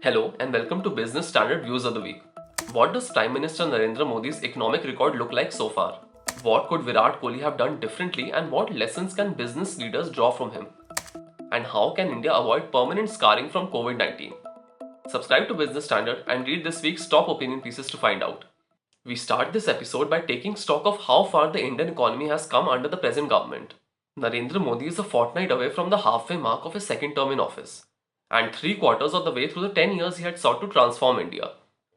Hello and welcome to Business Standard Views of the Week. What does Prime Minister Narendra Modi's economic record look like so far? What could Virat Kohli have done differently and what lessons can business leaders draw from him? And how can India avoid permanent scarring from COVID 19? Subscribe to Business Standard and read this week's top opinion pieces to find out. We start this episode by taking stock of how far the Indian economy has come under the present government. Narendra Modi is a fortnight away from the halfway mark of his second term in office, and three-quarters of the way through the 10 years he had sought to transform India.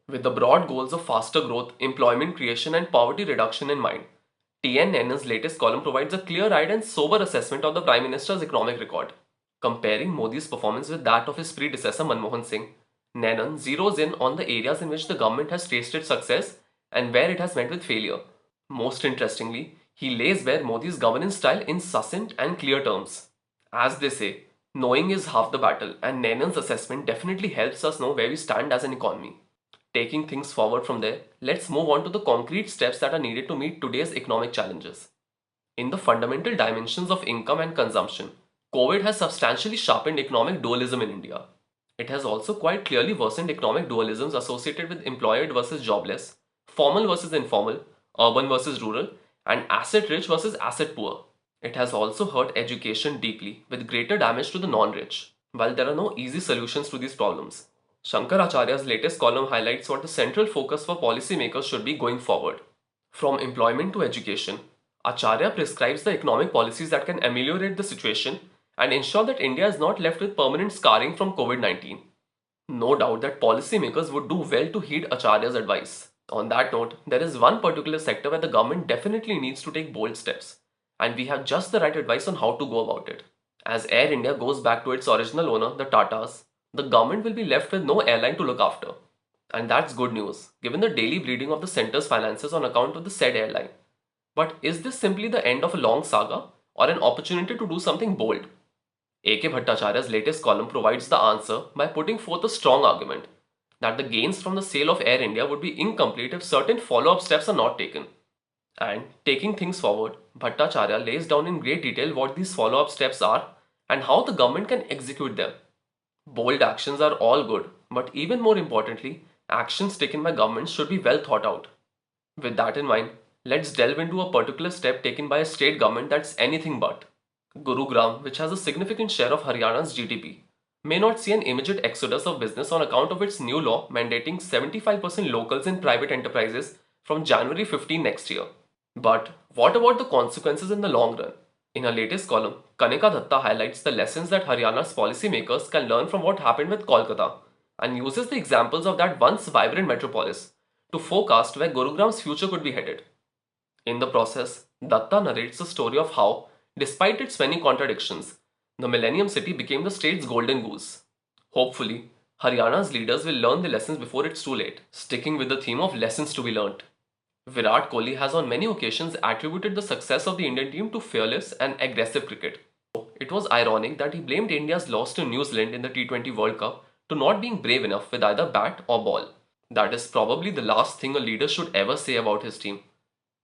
With the broad goals of faster growth, employment creation, and poverty reduction in mind, TN Nenan's latest column provides a clear-eyed and sober assessment of the Prime Minister's economic record. Comparing Modi's performance with that of his predecessor Manmohan Singh, Nenan zeroes in on the areas in which the government has tasted success and where it has met with failure. Most interestingly, he lays bare Modi's governance style in succinct and clear terms. As they say, knowing is half the battle, and Nenan's assessment definitely helps us know where we stand as an economy. Taking things forward from there, let's move on to the concrete steps that are needed to meet today's economic challenges. In the fundamental dimensions of income and consumption, COVID has substantially sharpened economic dualism in India. It has also quite clearly worsened economic dualisms associated with employed versus jobless, formal versus informal, urban versus rural, and asset rich versus asset poor. It has also hurt education deeply, with greater damage to the non rich. While there are no easy solutions to these problems, Shankar Acharya's latest column highlights what the central focus for policymakers should be going forward. From employment to education, Acharya prescribes the economic policies that can ameliorate the situation and ensure that India is not left with permanent scarring from COVID 19. No doubt that policymakers would do well to heed Acharya's advice. On that note, there is one particular sector where the government definitely needs to take bold steps, and we have just the right advice on how to go about it. As Air India goes back to its original owner, the Tatas, the government will be left with no airline to look after. And that's good news, given the daily bleeding of the centre's finances on account of the said airline. But is this simply the end of a long saga, or an opportunity to do something bold? A.K. Bhattacharya's latest column provides the answer by putting forth a strong argument that the gains from the sale of Air India would be incomplete if certain follow-up steps are not taken. And taking things forward, Bhattacharya lays down in great detail what these follow-up steps are and how the government can execute them. Bold actions are all good, but even more importantly, actions taken by governments should be well thought out. With that in mind, let's delve into a particular step taken by a state government that's anything but. Gurugram, which has a significant share of Haryana's GDP, may not see an immediate exodus of business on account of its new law mandating 75% locals in private enterprises from January 15 next year. But what about the consequences in the long run? In her latest column, Kanika Datta highlights the lessons that Haryana's policymakers can learn from what happened with Kolkata and uses the examples of that once vibrant metropolis to forecast where Gurugram's future could be headed. In the process, Datta narrates the story of how, despite its many contradictions, the Millennium City became the state's golden goose. Hopefully, Haryana's leaders will learn the lessons before it's too late, sticking with the theme of lessons to be learnt. Virat Kohli has on many occasions attributed the success of the Indian team to fearless and aggressive cricket. It was ironic that he blamed India's loss to New Zealand in the T20 World Cup to not being brave enough with either bat or ball. That is probably the last thing a leader should ever say about his team.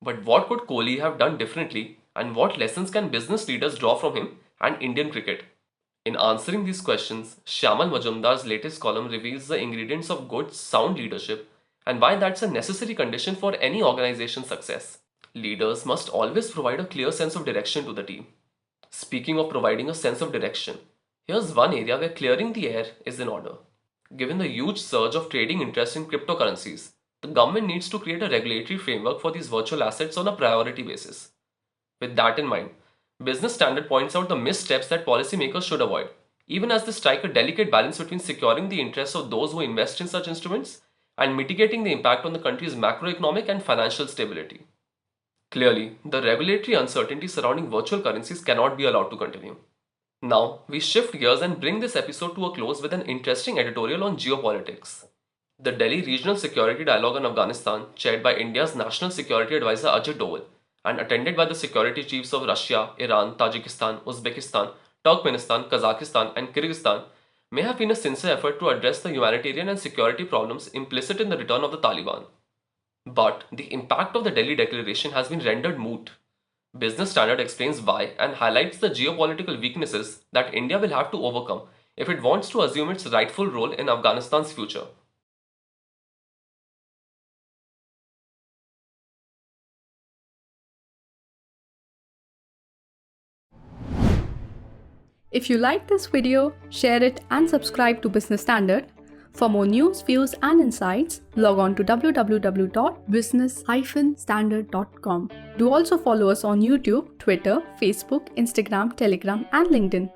But what could Kohli have done differently, and what lessons can business leaders draw from him and Indian cricket? In answering these questions, Shyamal Majumdar's latest column reveals the ingredients of good, sound leadership and why that's a necessary condition for any organization's success. Leaders must always provide a clear sense of direction to the team. Speaking of providing a sense of direction, here's one area where clearing the air is in order. Given the huge surge of trading interest in cryptocurrencies, the government needs to create a regulatory framework for these virtual assets on a priority basis. With that in mind, Business Standard points out the missteps that policymakers should avoid, even as they strike a delicate balance between securing the interests of those who invest in such instruments and mitigating the impact on the country's macroeconomic and financial stability. Clearly, the regulatory uncertainty surrounding virtual currencies cannot be allowed to continue. Now, we shift gears and bring this episode to a close with an interesting editorial on geopolitics. The Delhi Regional Security Dialogue on Afghanistan, chaired by India's National Security Advisor Ajit Doval and attended by the security chiefs of Russia, Iran, Tajikistan, Uzbekistan, Turkmenistan, Kazakhstan, and Kyrgyzstan, may have been a sincere effort to address the humanitarian and security problems implicit in the return of the Taliban. But the impact of the Delhi Declaration has been rendered moot. Business Standard explains why and highlights the geopolitical weaknesses that India will have to overcome if it wants to assume its rightful role in Afghanistan's future. If you like this video, share it and subscribe to Business Standard. For more news, views and insights, log on to www.business-standard.com. Do also follow us on YouTube, Twitter, Facebook, Instagram, Telegram and LinkedIn.